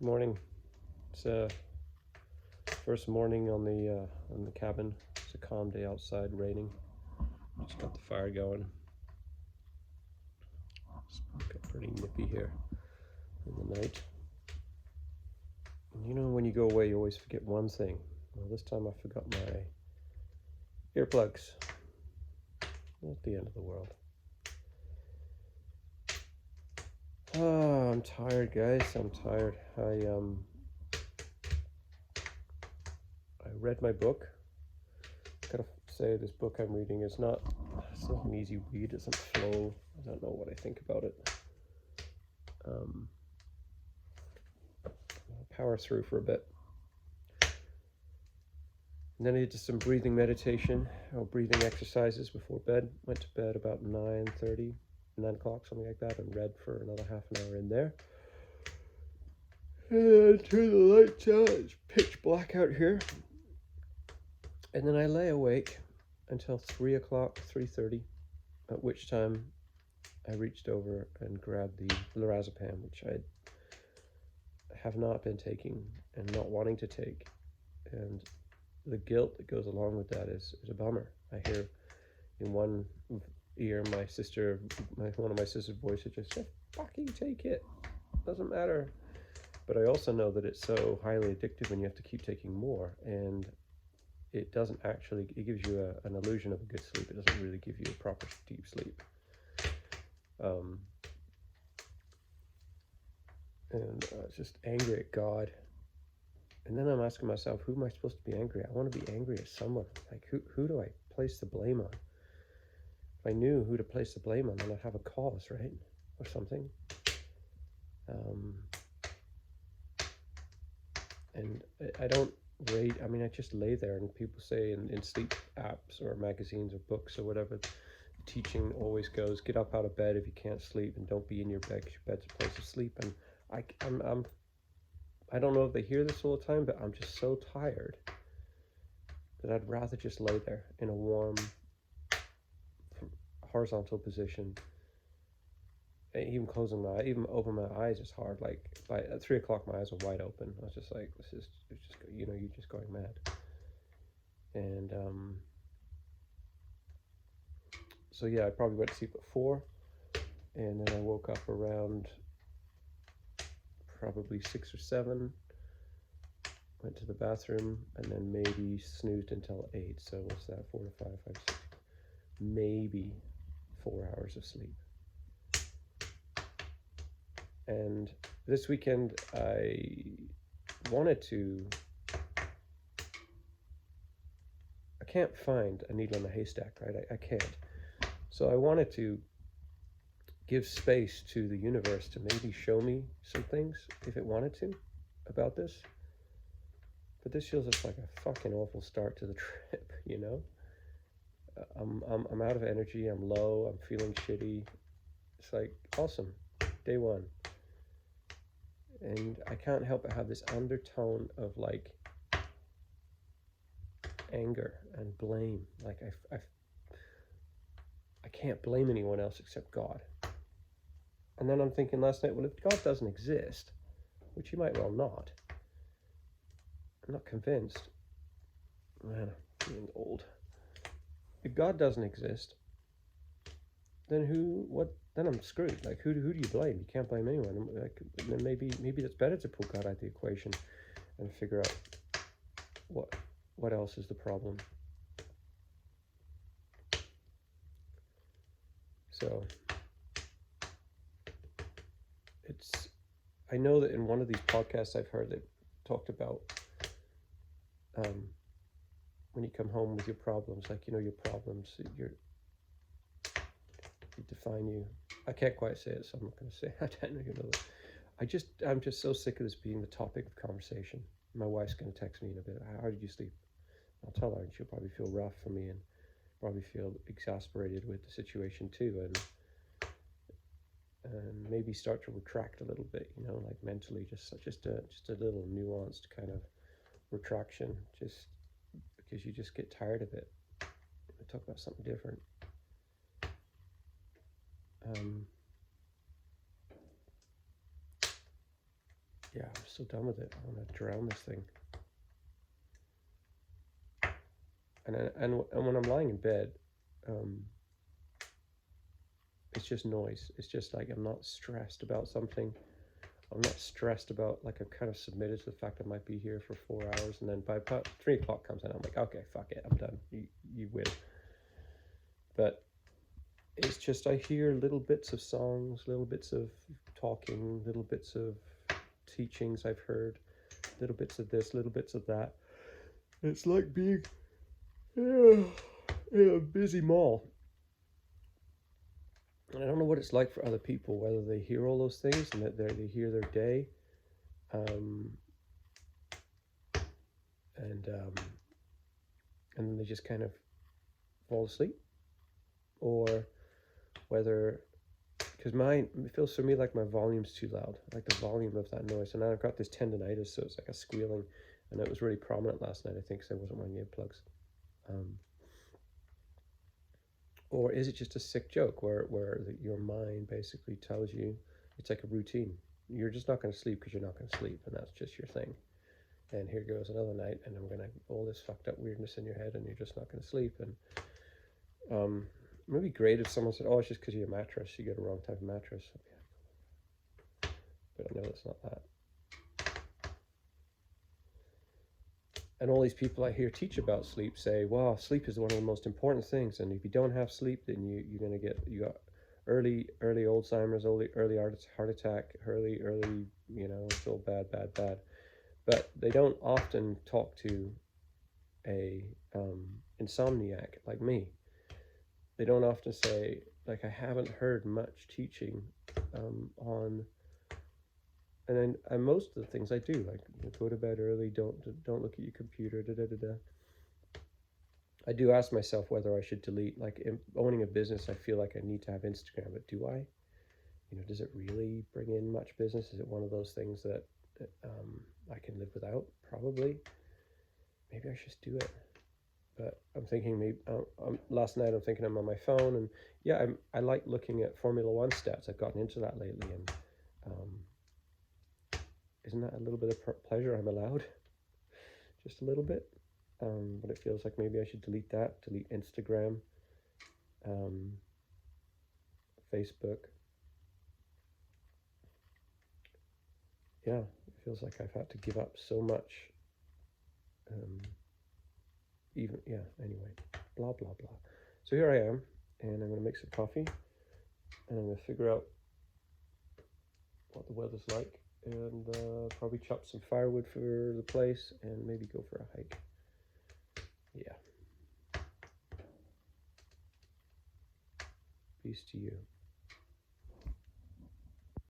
Good morning. It's first morning on the cabin. It's a calm day outside, raining. Just got the fire going. It's got pretty nippy here in the night. And you know, when you go away, you always forget one thing. Well, this time I forgot my earplugs. Not the end of the world. Oh, I'm tired, guys. I'm tired. I read my book. Gotta say, this book I'm reading it's not an easy read. It doesn't flow. I don't know what I think about it. I'll power through for a bit. And then I did some breathing meditation or breathing exercises before bed. Went to bed about 9:30, 9 o'clock, something like that, and read for another half an hour in there. And turn the lights out. It's pitch black out here. And then I lay awake until 3 o'clock, 3:30, at which time I reached over and grabbed the lorazepam, which I have not been taking and not wanting to take. And the guilt that goes along with that is a bummer. I hear in one ear one of my sister's voices just say, fucking take it. Doesn't matter. But I also know that it's so highly addictive and you have to keep taking more. And it doesn't actually, it gives you an illusion of a good sleep. It doesn't really give you a proper deep sleep. And just angry at God. And then I'm asking myself, who am I supposed to be angry at? I want to be angry at someone. Like, who do I place the blame on? If I knew who to place the blame on, then I'd have a cause, right? Or something. And I don't rate, I mean, I just lay there, and people say in sleep apps or magazines or books or whatever, the teaching always goes, get up out of bed if you can't sleep, and don't be in your bed because your bed's a place of sleep. And I don't know if they hear this all the time, but I'm just so tired that I'd rather just lay there in a warm, horizontal position. Even open my eyes is hard. Like at 3 o'clock, my eyes were wide open. I was just like, you're just going mad. And so yeah, I probably went to sleep at 4, and then I woke up around probably 6 or 7. Went to the bathroom, and then maybe snoozed until 8. So what's that? 4 to 5, 5, 6, maybe 4 hours of sleep. And this weekend I can't find a needle in a haystack, right? I can't. So I wanted to give space to the universe to maybe show me some things if it wanted to about this. But this feels just like a fucking awful start to the trip, you know? I'm out of energy, I'm low, I'm feeling shitty. It's like, awesome, day 1. And I can't help but have this undertone of like anger and blame. Like I can't blame anyone else except God. And then I'm thinking last night, well, if God doesn't exist, which he might well not, I'm not convinced. Man, I'm getting old. If God doesn't exist, then then I'm screwed. Like, who do you blame? You can't blame anyone. Like, then maybe it's better to pull God out of the equation and figure out what else is the problem. So I know that in one of these podcasts I've heard that talked about when you come home with your problems, like, your problems, you define you. I can't quite say it, so I'm not going to say it. I don't know. I'm just so sick of this being the topic of conversation. My wife's going to text me in a bit. How did you sleep? I'll tell her, and she'll probably feel rough for me and probably feel exasperated with the situation too, and maybe start to retract a little bit, like mentally, just a little nuanced kind of retraction, just because you just get tired of it. We talk about something different. Yeah, I'm so done with it. I want to drown this thing. And when I'm lying in bed, it's just noise. It's just like I'm not stressed about something. I'm not stressed about, like, I'm kind of submitted to the fact I might be here for 4 hours, and then by 3 o'clock comes in, I'm like, okay, fuck it, I'm done. You win. But it's just, I hear little bits of songs, little bits of talking, little bits of teachings I've heard, little bits of this, little bits of that. It's like being in a busy mall. And I don't know what it's like for other people, whether they hear all those things and that they hear their day, um, and then they just kind of fall asleep, or whether, because mine, it feels for me like my volume's too loud, like the volume of that noise. And I've got this tendonitis, so it's like a squealing, and it was really prominent last night, I think, because I wasn't wearing earplugs. Or is it just a sick joke where your mind basically tells you it's like a routine? You're just not going to sleep because you're not going to sleep, and that's just your thing. And here goes another night, and I'm going to all this fucked up weirdness in your head, and you're just not going to sleep. And it would be great if someone said, "Oh, it's just because of your mattress. You get a wrong type of mattress." But I know it's not that. And all these people I hear teach about sleep say, "Wow, sleep is one of the most important things, and if you don't have sleep, then you're going to get, you got early Alzheimer's, early heart attack, early it's all bad, bad, bad." But they don't often talk to a insomniac like me. They don't often say, like, I haven't heard much teaching on. And most of the things I do, like, go to bed early, don't look at your computer, da da da da. I do ask myself whether I should delete, like, owning a business. I feel like I need to have Instagram, but do I? Does it really bring in much business? Is it one of those things that I can live without? Probably. Maybe I should just do it. But I'm thinking maybe last night I'm thinking I'm on my phone, and yeah, I like looking at Formula One stats. I've gotten into that lately, and isn't that a little bit of pleasure I'm allowed? Just a little bit. But it feels like maybe I should delete that, delete Instagram, Facebook. Yeah, it feels like I've had to give up so much. Anyway, blah, blah, blah. So here I am, and I'm going to make some coffee, and I'm going to figure out what the weather's like, and probably chop some firewood for the place, and maybe go for a hike. Yeah. Peace to you.